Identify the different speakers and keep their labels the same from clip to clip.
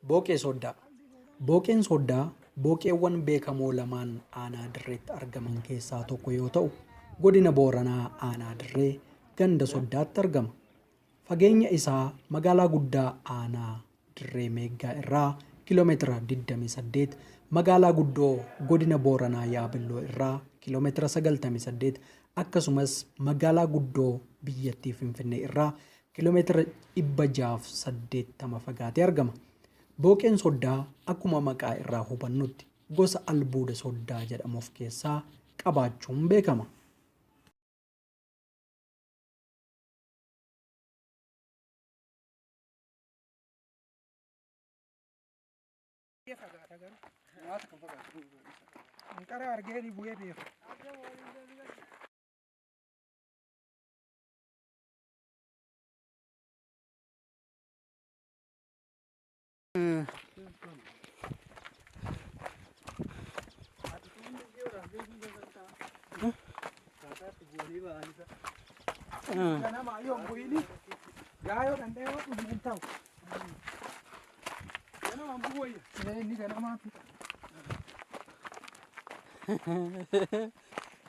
Speaker 1: Booqee Sooddaa. Booqeen Sooddaa booqeewwan beekamoo lamaan aanaa dirreetti argaman keessaa tokko yoo ta'u, godina Booranaa aanaa dirree ganda Sooddaatti argama. Fageenya isaa magaalaa guddaa aanaa dirree meeggaa irraa kiiloomeetira 28, magaalaa guddoo godina Booranaa Yaabelloo irraa kiiloomeetira 98, akkasumas magaalaa guddoo biyyattii Finfinnee irraa kiiloomeetira 680 fagaatee argama. Booqeen Sooddaa akkuma maqaa irraa hubannutti gosa albuuda Sooddaa jedhamu of keessaa qabaachuun beekama.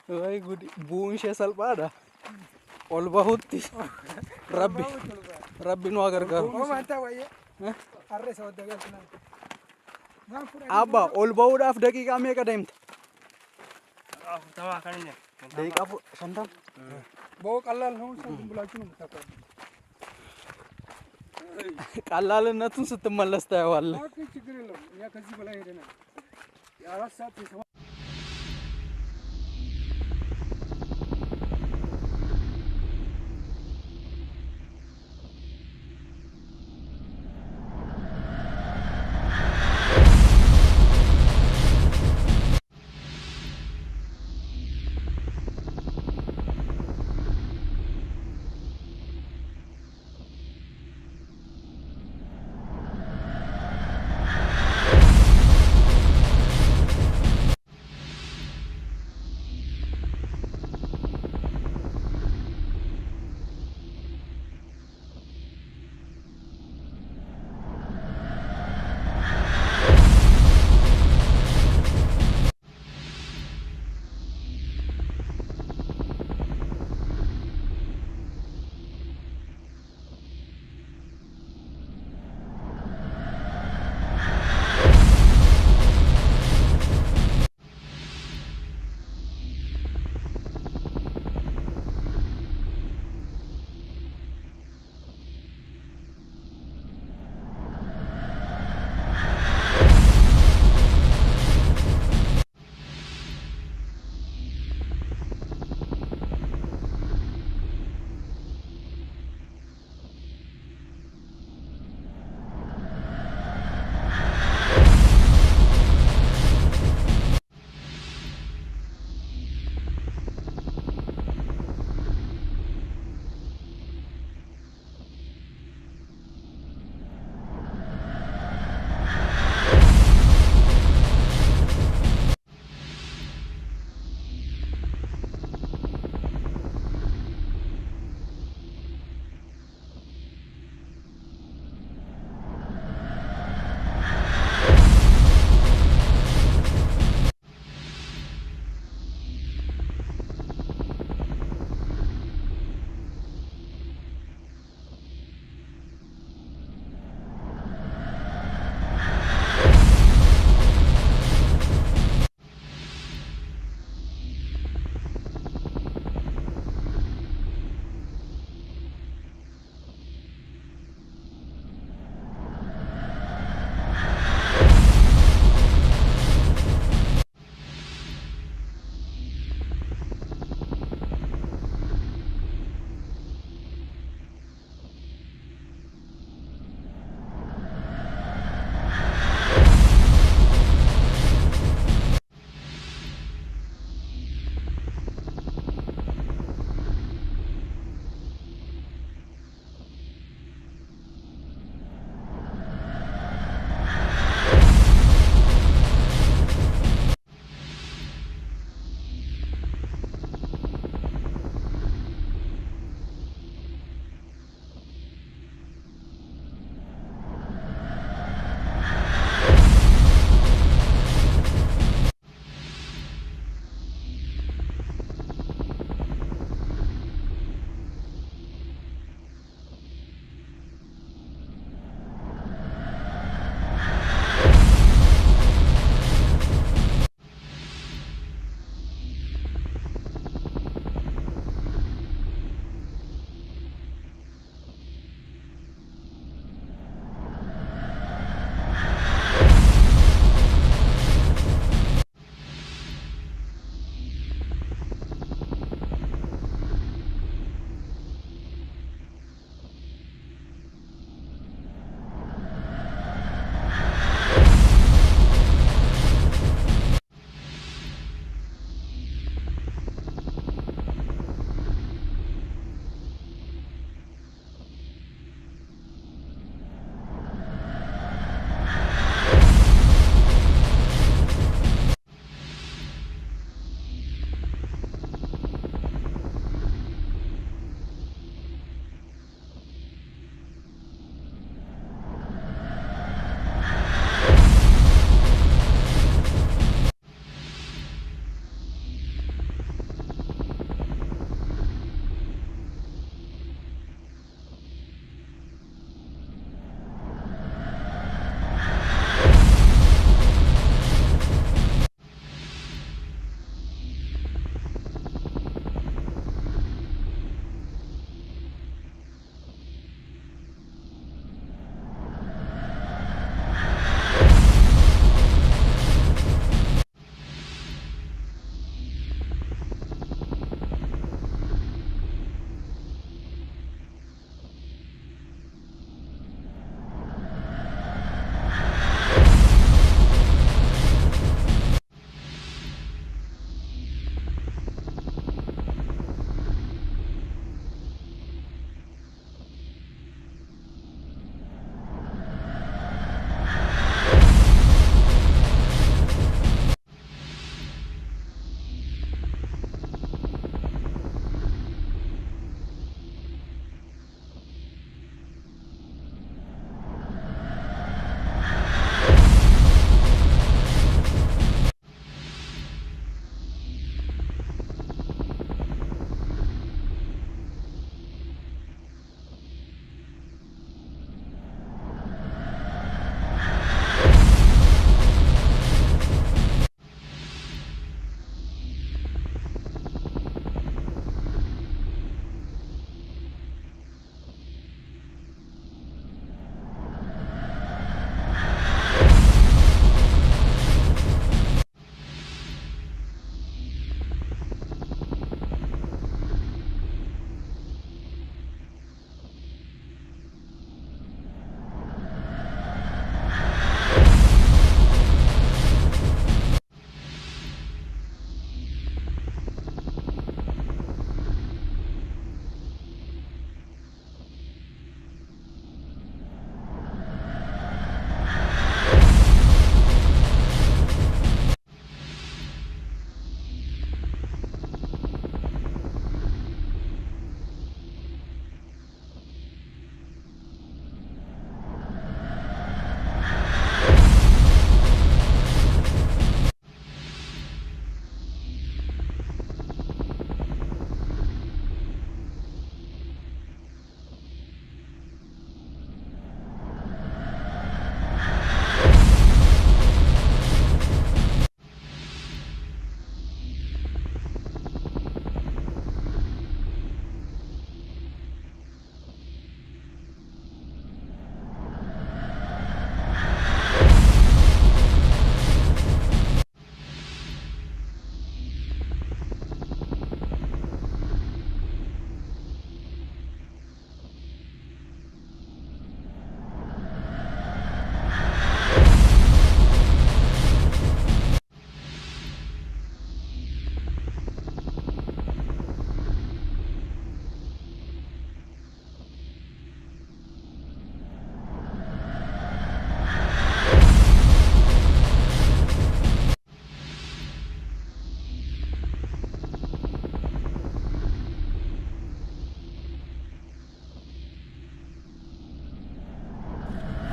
Speaker 2: Wai gudi buun ishee salphaadha. Ol bahutti rabbi nu gargaaru. Abba ol bahuudhaaf daqiiqaa meeqa deemta? Daqiiqaa 50. ቀላልነቱን ስትመለስ ታየዋለህ።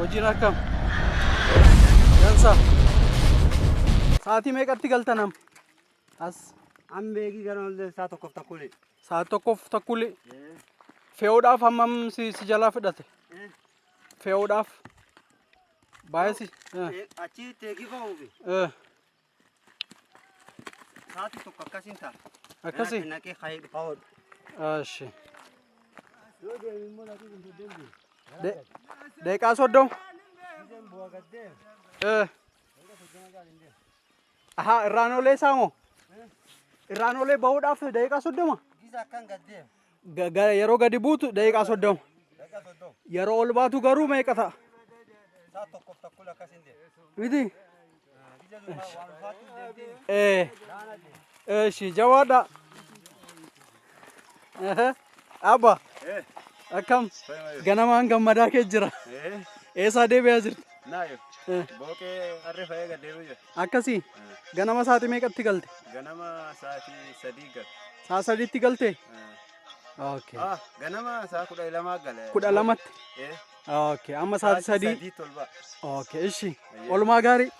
Speaker 2: Hojiin akkam? Dansa. Sa'aatii meeqatti galtanam? As.
Speaker 3: Ambeegi ganoolle saa tokkoof takkuli.
Speaker 2: Sa'aatii tokkoof takkuli. Fe'uudhaaf hammam si jalaa fudhate? Fe'uudhaaf. Baay'isi.
Speaker 3: Achi teekifamuufi. Sa'aatii tokko akkasiin ta'a.
Speaker 2: Akkasii.
Speaker 3: Naqee hayee dhufaa oolu.
Speaker 2: Ashi. Deeqaa soddoma. Aha, irraan olee saamoo? Irraan olee bahuudhaaf deeqaa soddoma?
Speaker 3: Gisa akkan gaddeem.
Speaker 2: Yeroo gadi buutu deeqaa soddoma. Yeroo ol baatu garuu meeqa ta'a?
Speaker 3: Saa tokkoof takkul akkasiin deema.
Speaker 2: Miti? Eeshi jawaadha. Abba. Akkam ganamaan gammadaa kee jira. Eessaa deebi'aa jirti?
Speaker 3: Naayo. Booqee harree fa'ee gaddeebi'u jira.
Speaker 2: Akkasii ganama sa'aatii meeqatti galte?
Speaker 3: Ganama sa'aatii sadii galte.
Speaker 2: Sa'a sadiitti galte? Okay.
Speaker 3: Ganama sa'a 12 gale.
Speaker 2: 12tti? Okay. Amma sa'aatii sadii?
Speaker 3: Sadii tolba.
Speaker 2: Okay. Ishi. Oolmaa gaarii?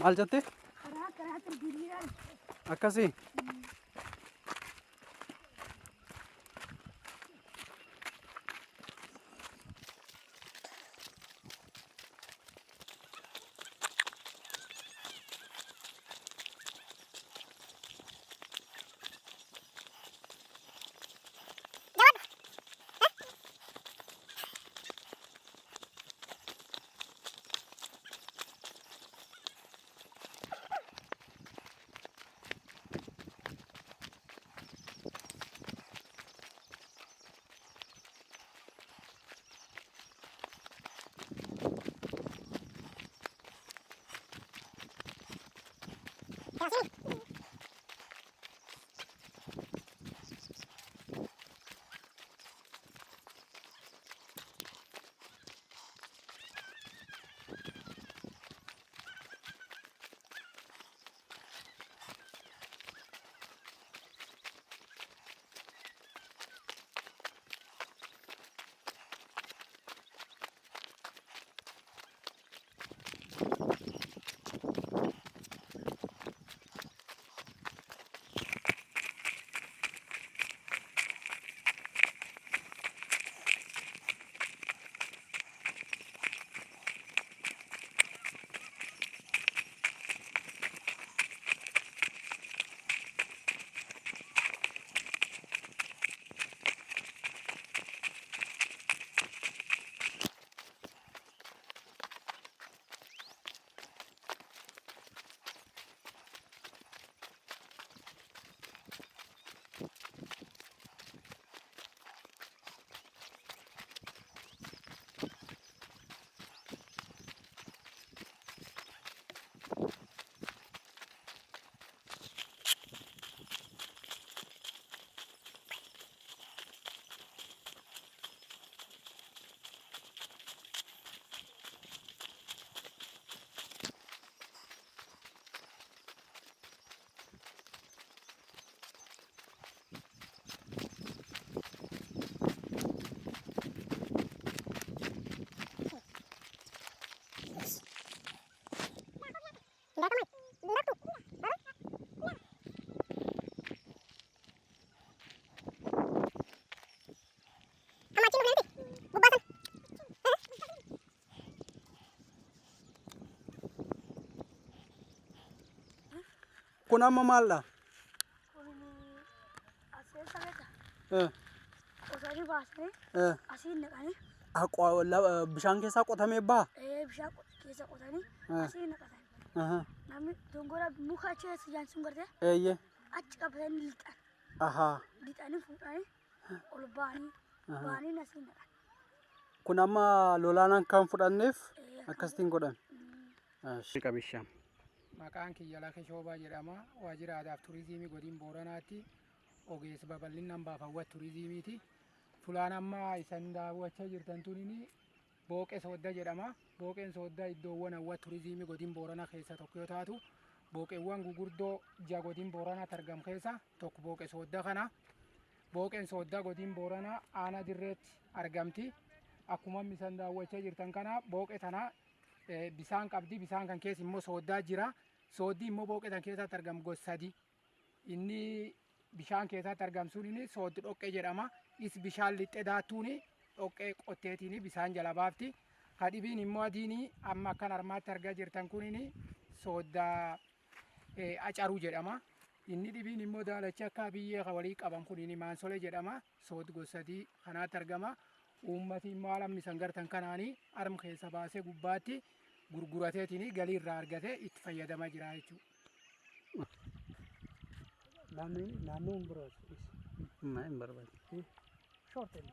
Speaker 2: Maal jettee? Akkasii? Kun amma maalidha?
Speaker 4: Qotanii baasanii asiin naqanii.
Speaker 2: Bishaan keessaa qotamee baha?
Speaker 4: Bishaan keessa qotanii asiin naqatan. Namni dongora muka achi keessa jaansuun gartee?
Speaker 2: Eeyyee.
Speaker 4: Achi qabatanii lixan.
Speaker 2: Ahaa.
Speaker 4: Lixanii fuudhanii ol baanii asiin naqan.
Speaker 2: Kun amma lolaanaan kan fudhanneef akkasitiin godhan. Qabishaan.
Speaker 5: Maqaan kiyya Laakee Shoobaa jedhama. Waajjira Aadaa fi Turizimii Godina Booranaatti ogeessa babal'inaan baafawwat turizimiiti. Fulaan amma isan daawwachaa jirtan tuni Booqee Sooddaa jedhama. Booqeen Sooddaa iddoowwan hawwata turizimii Godina Booranaa keessaa tokko yoo taatu booqeewwan gugurdoo ija godin Booranaa argam keessa tokko Booqee Sooddaa kana. Booqeen Sooddaa godin Booranaa Aanaa dirreetti argamti. Akkuma misan daawwachaa jirtan kana booqee tana bisaan qabdi. Bisaan kan keessa immoo sooddaa jira. Sooddi immoo booqee tan keessatti argamu gosa sadi. Inni bishaan keessatti argamu sun sooddi dhoqqee jedhama. Is bishaan lixxee daattuuni dhoqqee qotteetiin bisaan jala baafti. Kadhibiin immoo adiin amma akkan armaatti argaa jirtan kun sooddaa acaruu jedhama. Inni dhibiin immoo daalacha akka biyyee walii qaban kun maansolee jedhama. Sooddi gosa sadii kanaatti argama. Uummati immoo haala misan gartan kanaanii arma keessa baasee gubbaatti gurgurateetiin galii irraa argatee itti fayyadamaa jira jechuudha.
Speaker 2: Naannoon biraas. Hin barbaadu.
Speaker 5: Shorten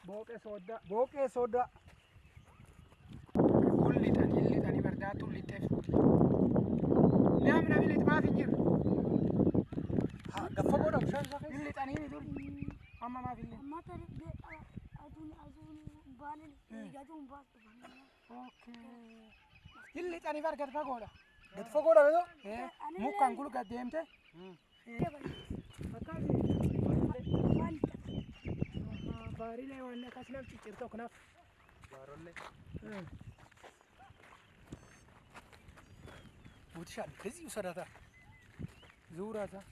Speaker 5: Booqee Sooddaa.
Speaker 2: Booqee Sooddaa.
Speaker 5: Kun lixanii bardaatu lixeef. Namni lix maaf hin jirre.
Speaker 2: Gaffa godha bishaan isaa keessa.
Speaker 5: Lixanii ni dur. Amma maaf hin jirre.
Speaker 4: Amma tarii aduun baanee gaduun baasu.
Speaker 5: Hin lixanii bar gad fagoodha.
Speaker 2: Gad fagoodha beekoo?
Speaker 5: Mukaan kun gad deemte. Baarilee waan akkas nam ciccirtoo kanaaf.
Speaker 2: Baarollee.
Speaker 5: Buutishaan kizii usadata. Zuurata.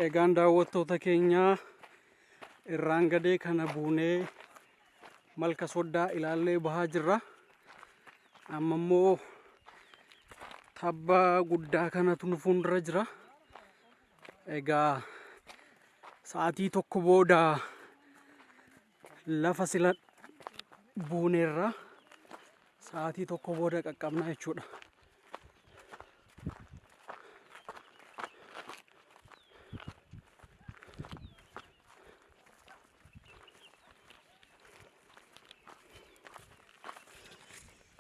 Speaker 2: Egaan daawwattoota keenyaa irraan gadee kana buunee malka Sooddaa ilaallee bahaa jirra. Amma immoo tabba guddaa kanatu nu fuuldura jira. Egaa sa'aatii tokko booda lafa sila buuneerra sa'aatii tokko booda qaqqabna jechuudha.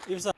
Speaker 2: Ibsa.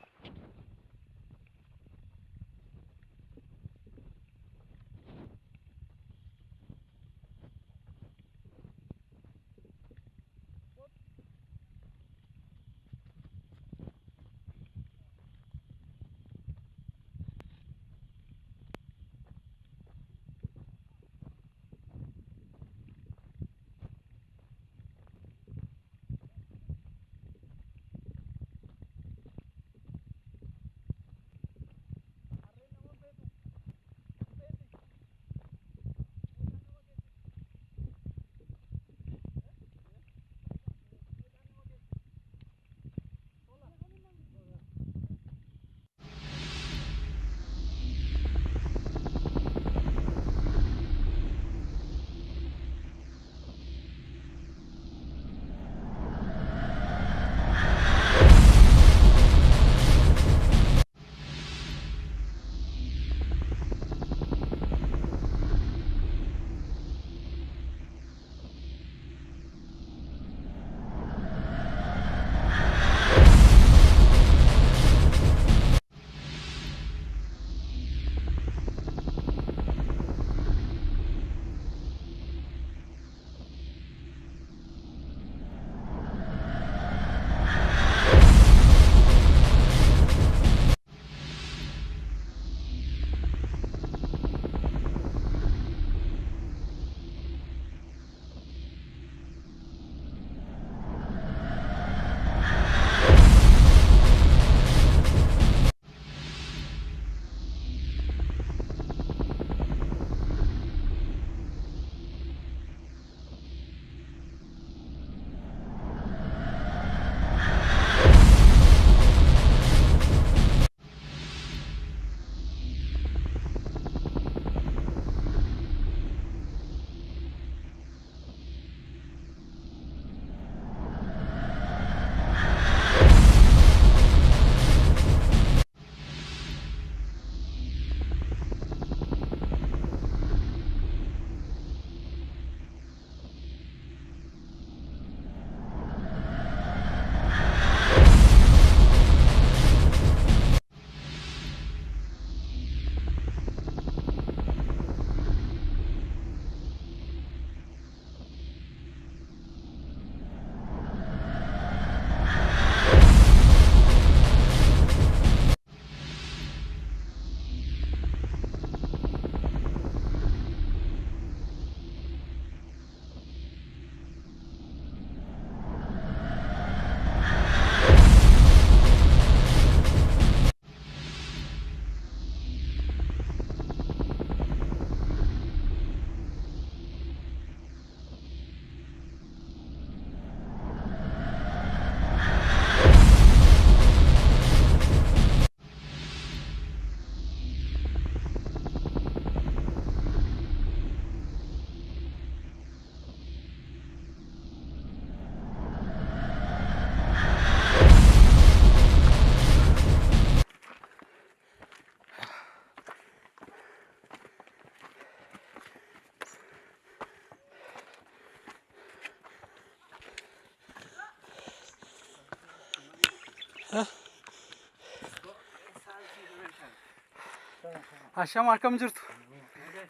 Speaker 2: Ashama akkam jirtu?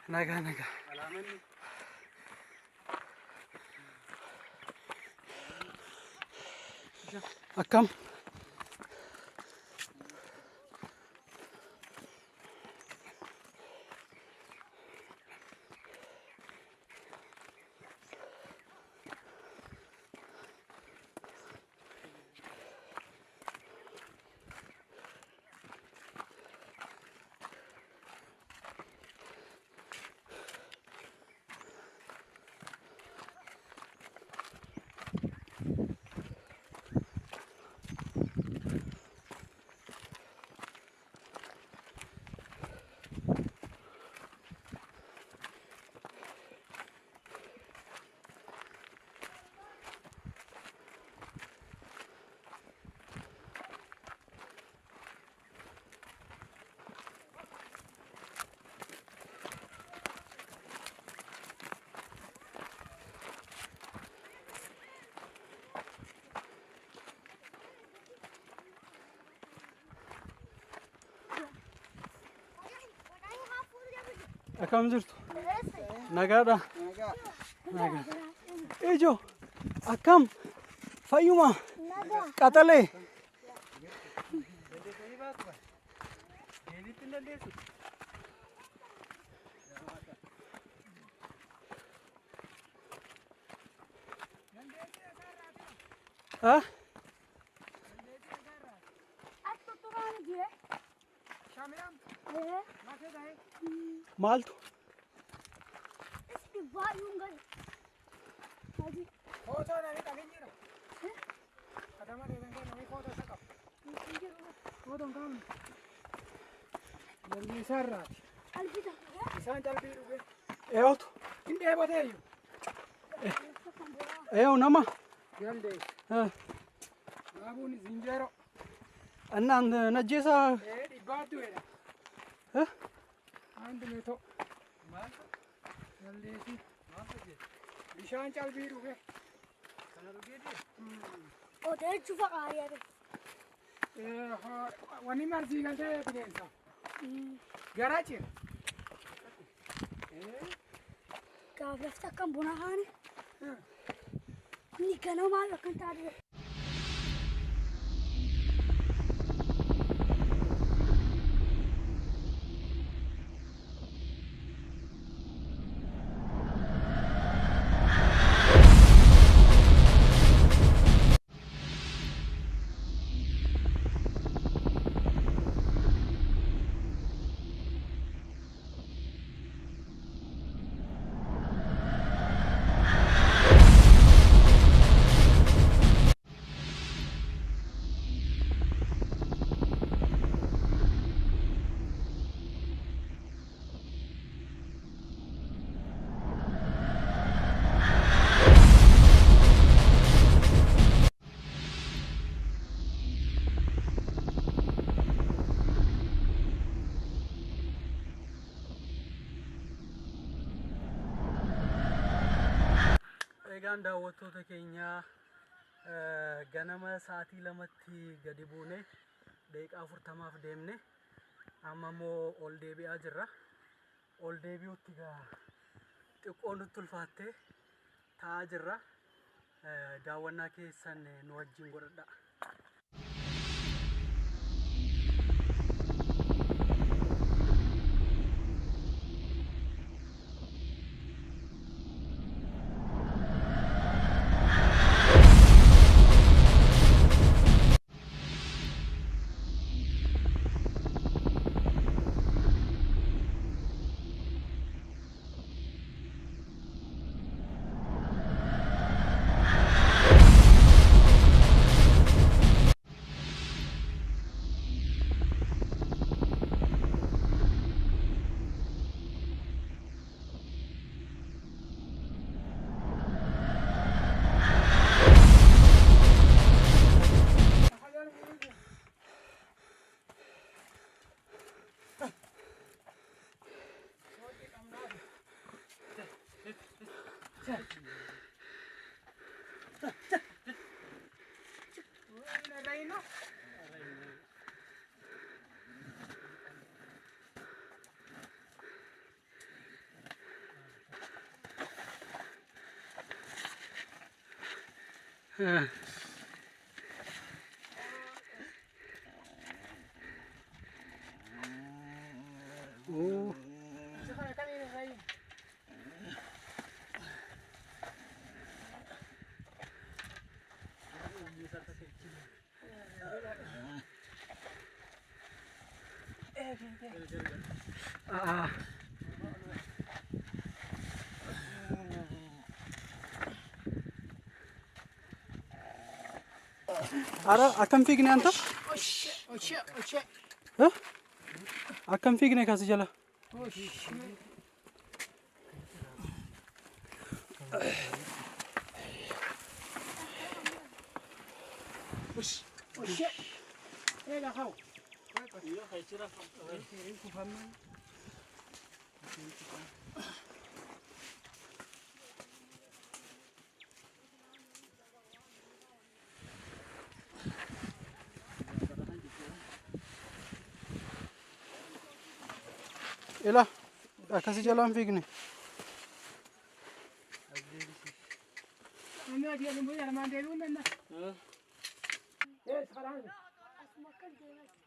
Speaker 2: Nagaa nagaa. Akkam? Akkam jirtu? Nagaadha. Nagaa. Ijoo akkam fayyuma qaxalee. Ha? Maaltu?
Speaker 5: Foto nami qabin jira. Adama deetan kee nami foto isa qaba. Foto hin qabne. Jalli isaa irraati. Isaan jalbii dhuge.
Speaker 2: Eeyootu?
Speaker 5: Hin dheeboteeyyu.
Speaker 2: Eeyoo nama?
Speaker 5: Jaldee. Laabuun zinjeero.
Speaker 2: Annaan najjeesaa?
Speaker 5: Dhibbaattu jedha. Andu meeto. Jaldeesi. Bishaan calbii dhuge.
Speaker 4: Odeechuu faqaariyaa.
Speaker 5: Wanni marsii galtee bineensa. Garaachi.
Speaker 4: Gaaflafti akkam buna haane. Inni ganamaa akkan taate.
Speaker 2: Egaan daawwattoota keenyaa ganama sa'aatii lamatti gadi buune daqiiqaa 40 deemne amma immoo ol deebi'aa jirra. Ol deebi'utti xiqqoo nutti ulfaattee taa'aa jirra. Daawwannaa keessan nu wajjin godhadhaa. Oh. Ah. Ara akkam fiigne anta? Hah? Akkam fiigne kasi jala? Ela, akkasi jalaan fiigne.
Speaker 4: Asuma kan deemaa jirta.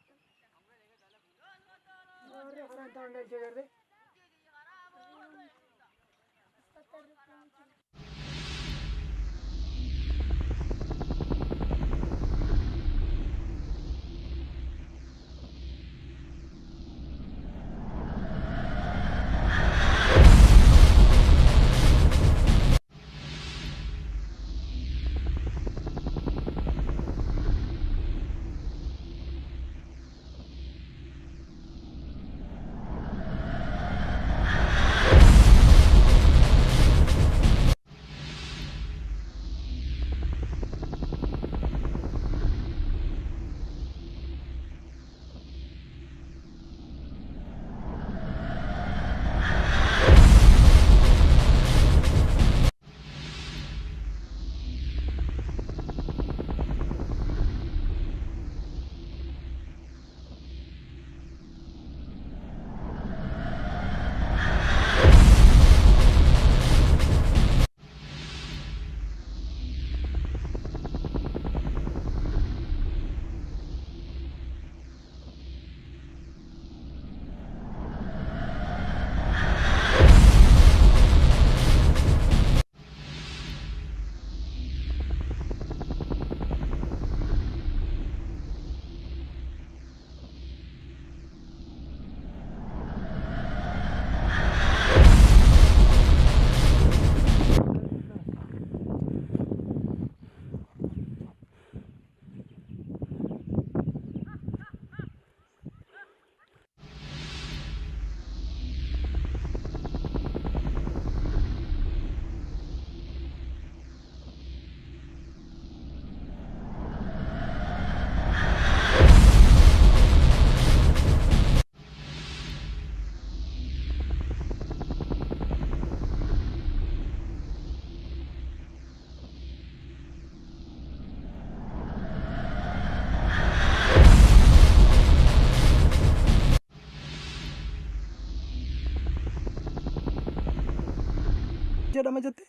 Speaker 2: jedhama jette?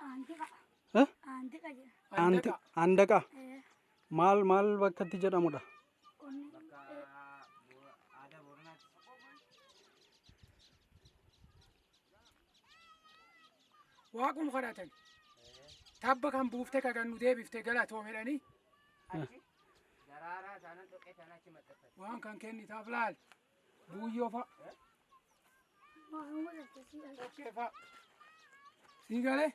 Speaker 4: Antika.
Speaker 2: Hah?
Speaker 4: Antika jedhama.
Speaker 2: Anti andaqa.
Speaker 4: Eh,
Speaker 2: Maal bakkatti jedhamudha?
Speaker 4: onni
Speaker 5: Waaqum kadhatan. Tabba kan buuftee kagan nu deebiftee galatoo jedhanii waan kan kennitaaf laal buuyyoo fa'a.
Speaker 4: waan godhatte si dhalche.
Speaker 5: Okkee fa'a. Sii galee?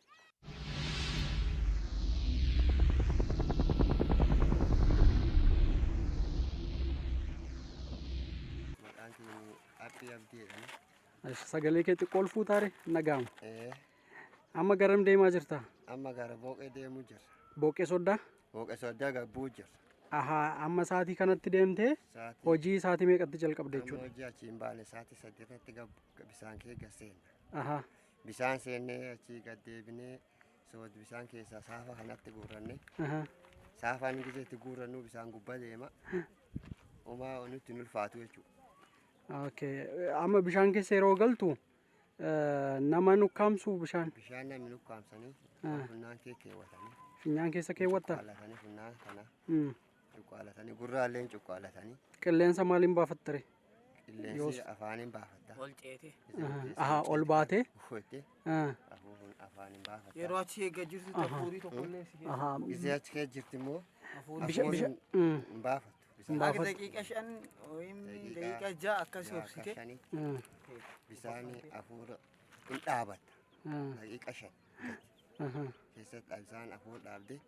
Speaker 3: Maqaan kee Abdii Abdiidha.
Speaker 2: Sagalee kee xiqqool fuutaare nagaama.
Speaker 3: Eh,
Speaker 2: Amma garam deemaa jirta?
Speaker 3: amma gara Booqee deemuu jirra.
Speaker 2: Booqee Sooddaa?
Speaker 3: Booqee Sooddaa gabbuu jirra.
Speaker 2: Ahaa, amma sa'aatii kanatti deemtee
Speaker 3: Sa'aatii
Speaker 2: hojii sa'aatii meeqatti jalqabde
Speaker 3: amma
Speaker 2: jechuudha?
Speaker 3: hojii achii hin baane sa'aatii 8 bisaan kee gasseena.
Speaker 2: Ahaa,
Speaker 3: Bisaan seennee achii gad deebinee sood bisaan keessaa saafa kanatti guurranne.
Speaker 2: ahaa.
Speaker 3: Saafaan gizeetti guurrannu bisaan gubbaa deema. Homaa nutti hin ulfaatu jechuudha.
Speaker 2: Okay. Amma bishaan keessa yeroo galtu nama nukkaamsu bishaan.
Speaker 3: Bishaan namni nukkaamsanii funyaan kee keewwatanii
Speaker 2: Finyaan keessa keewwatta?
Speaker 3: Cuqqaalatanii funnaan kana
Speaker 2: Hmm.
Speaker 3: cuqqaalatanii gurraalleen cuqqaalatanii
Speaker 2: Qilleensa maaliin baafattare?
Speaker 3: qilleensi afaaniin baafatta.
Speaker 5: Ol ceete.
Speaker 2: Aha, ol baatee?
Speaker 3: Uffate
Speaker 2: Ah,
Speaker 3: afuufuun afaaniin baafatta.
Speaker 5: Yeroo achi eeggaa jirtu hafuurii tokkollee si keessa.
Speaker 2: aha.
Speaker 3: Gisee achi keessa jirti immoo
Speaker 2: Bishaan
Speaker 3: afuuriin
Speaker 2: hmm.
Speaker 3: hin baafattu.
Speaker 2: Hin
Speaker 5: Akka
Speaker 2: baafattu.
Speaker 5: daqiiqa 5 daqiiqa 6 akkas obsite.
Speaker 2: Hmm.
Speaker 3: Bishaan afuura hin dhaabatta.
Speaker 2: Ah,
Speaker 3: Daqiiqa 5
Speaker 2: aha.
Speaker 3: keessatti bishaan afuura dhaabde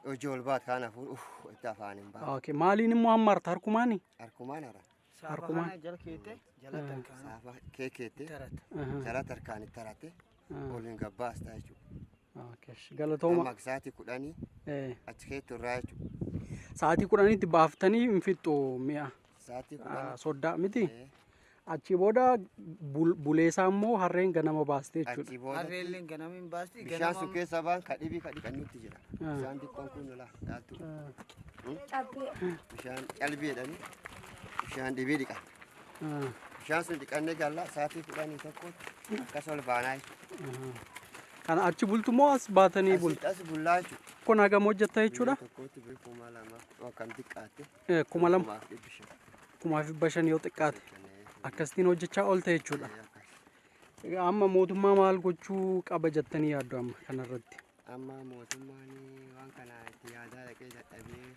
Speaker 3: hojii ol baat kaan afuura itti afaaniin baafata.
Speaker 2: Okay, maaliin immoo hammarta harkumaani?
Speaker 3: Harkumaan hara.
Speaker 5: Saafa kana jala keete jala tarkaana.
Speaker 3: Saafa keekeette
Speaker 5: Tarata.
Speaker 2: Aha.
Speaker 3: jala tarkaanitti tarate
Speaker 2: Ah,
Speaker 3: waliin gabbaasta jechuudha.
Speaker 2: okay. Galatooma.
Speaker 3: Amma sa'aatii 10
Speaker 2: Eh,
Speaker 3: achi keessatti irraa jechuudha.
Speaker 2: sa'aatii 10tti baaftanii hin fixxu mi'a
Speaker 3: Sa'aatii 10
Speaker 2: soddaa miti. Achi booda buleesaa immoo harreen ganama baaste jechuudha.
Speaker 3: achi booda
Speaker 5: Harreelleen ganama hin baasti.
Speaker 3: bishaan sun keessa baan kadhibii kadhiqannutti jira. Bishaan xiqqoon kun lola dhaaltu. Bishaan qalbii jedhanii bishaan dhibii dhiqan.
Speaker 2: Ah,
Speaker 3: Bishaan sun dhiqannee galla sa'aatii 11 akkas ol baanaa jechuudha.
Speaker 2: kana achi bultu moo as baatanii bultu?
Speaker 3: As bullaa jechuudha.
Speaker 2: Kun hagam hojjetta jechuudha?
Speaker 3: Tokkotti bii 2000 akkam xiqqaatte
Speaker 2: 2,000
Speaker 3: 5,500.
Speaker 2: 5,500 yoo xiqqaate akkasitiin hojjechaa oolte jechuudha.
Speaker 3: Akkas.
Speaker 2: Egaa amma mootummaa maal gochuu qaba jettanii yaaddu amma kanarratti?
Speaker 3: Amma mootummaan waan kana itti yaadaa dhaqee dadhabee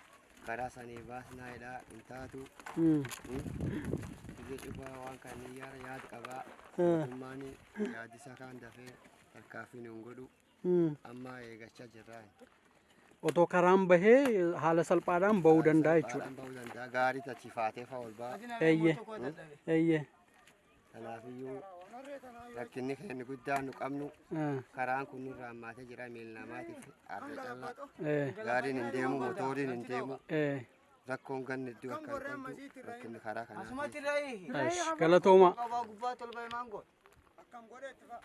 Speaker 3: karaa sanii baasnaa jedhaa hin taatu.
Speaker 2: Hmm.
Speaker 3: Biyya cufaa waan kan yaada qabaa.
Speaker 2: Ah,
Speaker 3: Mootummaan yaadisa kaan dafee tarkaanfii hin godhu.
Speaker 2: hmm.
Speaker 3: Amma eeggachaa jirra.
Speaker 2: Otoo karaan bahee haala salphaadhaan bahuu danda'a jechuudha.
Speaker 3: Bahuu danda'a. Gaarii tachifaatee fa'aa ol ba'a.
Speaker 2: Eeyyee. Eeyyee.
Speaker 3: Kanaafiyyuu rakkinni keenya guddaa nu qabnu
Speaker 2: Ah,
Speaker 3: karaan kun nurraa hammaatee jira miila namaatiif harree callaa.
Speaker 2: eh,
Speaker 3: Gaariin hin deemu motoriin hin deemu.
Speaker 2: eh.
Speaker 3: Rakkoon ganni iddoo akka hin qabdu rakkinni karaa kanaa.
Speaker 5: Asumatti raayii.
Speaker 2: Aish, galatooma.
Speaker 5: Qabaa gubbaa tolba himaan goota. Akkam godheetti fa'a.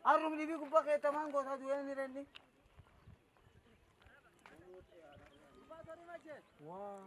Speaker 5: Harrumni fi gubbaa keetta maan goota du'ee ni renni. Waa.